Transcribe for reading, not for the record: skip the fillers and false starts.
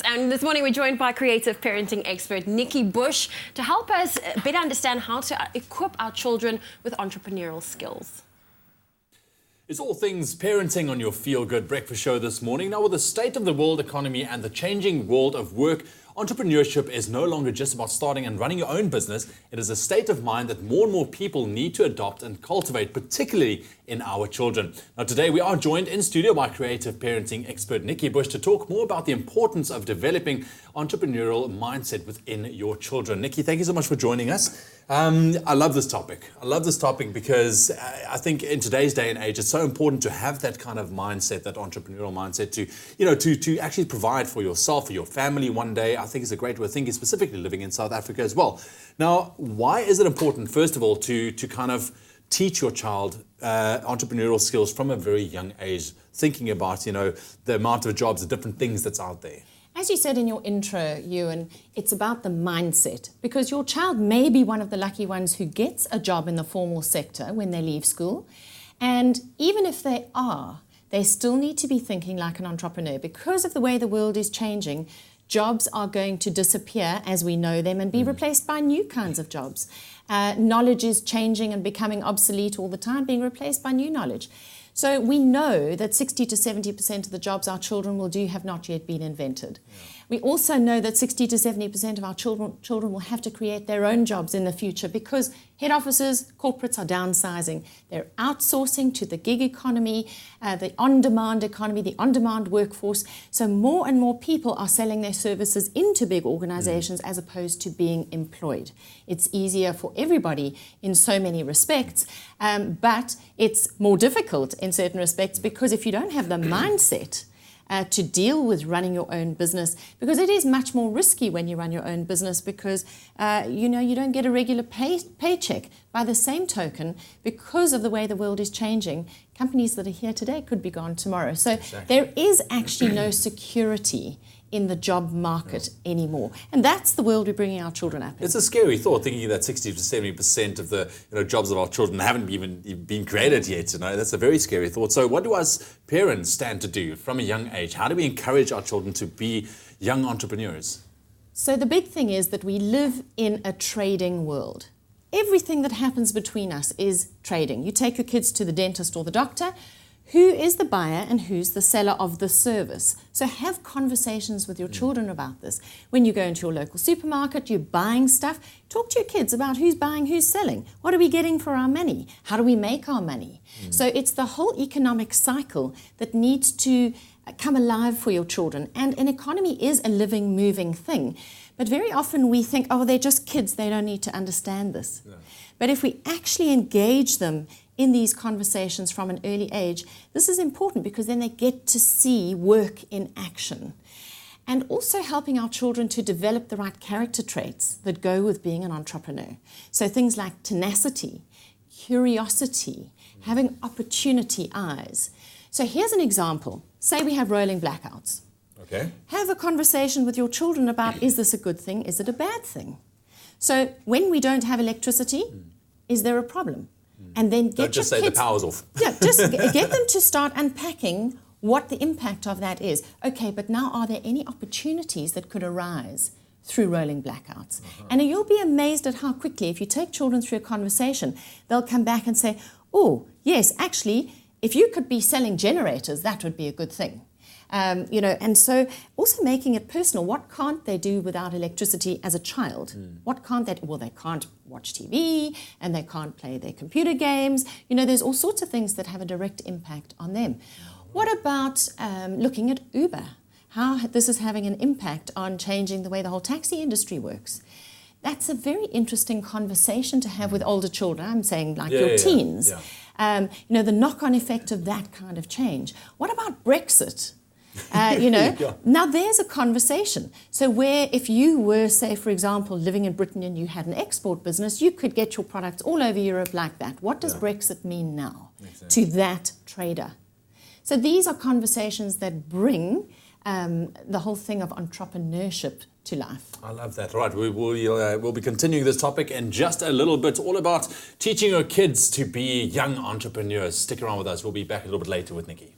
And this morning we're joined by creative parenting expert Nikki Bush to help us better understand how to equip our children with entrepreneurial skills. It's all things parenting on your Feel Good Breakfast show this morning. Now, with the state of the world economy and the changing world of work, entrepreneurship is no longer just about starting and running your own business. It is a state of mind that more and more people need to adopt and cultivate, particularly in our children. Now, today we are joined in studio by creative parenting expert Nikki Bush to talk more about the importance of developing entrepreneurial mindset within your children. Nikki, thank you so much for joining us. I love this topic. I love this topic because I think in today's day and age, it's so important to have that kind of mindset, that entrepreneurial mindset to actually provide for yourself, for your family one day. I think it's a great way of thinking, specifically living in South Africa as well. Now, why is it important, first of all, to kind of teach your child entrepreneurial skills from a very young age, thinking about, the amount of jobs, the different things that's out there? As you said in your intro, Ewan, it's about the mindset, because your child may be one of the lucky ones who gets a job in the formal sector when they leave school. And even if they are, they still need to be thinking like an entrepreneur. Because of the way the world is changing, jobs are going to disappear as we know them and be replaced by new kinds of jobs. Knowledge is changing and becoming obsolete all the time, being replaced by new knowledge. So we know that 60 to 70% of the jobs our children will do have not yet been invented. Yeah. We also know that 60 to 70% of our children will have to create their own jobs in the future because head offices, corporates are downsizing. They're outsourcing to the gig economy, the on-demand economy, the on-demand workforce. So more and more people are selling their services into big organizations as opposed to being employed. It's easier for everybody in so many respects, but it's more difficult in certain respects because if you don't have the mindset to deal with running your own business, because it is much more risky when you run your own business because, you don't get a regular paycheck. By the same token, because of the way the world is changing, companies that are here today could be gone tomorrow. So there is actually no security in the job market anymore. And that's the world we're bringing our children up in. It's a scary thought, thinking that 60 to 70% of the jobs of our children haven't even been created yet. That's a very scary thought. So what do us parents stand to do from a young age? How do we encourage our children to be young entrepreneurs? So the big thing is that we live in a trading world. Everything that happens between us is trading. You take your kids to the dentist or the doctor. Who is the buyer and who's the seller of the service? So have conversations with your children about this. When you go into your local supermarket, you're buying stuff, talk to your kids about who's buying, who's selling. What are we getting for our money? How do we make our money? So it's the whole economic cycle that needs to come alive for your children. And an economy is a living, moving thing. But very often we think, oh, they're just kids, they don't need to understand this. Yeah. But if we actually engage them in these conversations from an early age, this is important because then they get to see work in action. And also helping our children to develop the right character traits that go with being an entrepreneur. So things like tenacity, curiosity, having opportunity eyes. So here's an example. Say we have rolling blackouts. Okay. Have a conversation with your children about, is this a good thing? Is it a bad thing? So when we don't have electricity, is there a problem? And then don't just say the power's off. Yeah, just get them to start unpacking what the impact of that is. Okay, but now are there any opportunities that could arise through rolling blackouts? And you'll be amazed at how quickly, if you take children through a conversation, they'll come back and say, oh, yes, actually, if you could be selling generators, that would be a good thing. And so also making it personal. What can't they do without electricity as a child? What can't they do? Well, they can't watch TV and they can't play their computer games. There's all sorts of things that have a direct impact on them. What about looking at Uber? How this is having an impact on changing the way the whole taxi industry works. That's a very interesting conversation to have with older children. I'm saying like your teens. Yeah. The knock-on effect of that kind of change. What about Brexit? Now there's a conversation. So where if you were, say, for example, living in Britain and you had an export business, you could get your products all over Europe like that. What does Brexit mean now to that trader? So these are conversations that bring the whole thing of entrepreneurship to life. I love that. Right, we'll be continuing this topic in just a little bit, all about teaching your kids to be young entrepreneurs. Stick around with us. We'll be back a little bit later with Nikki.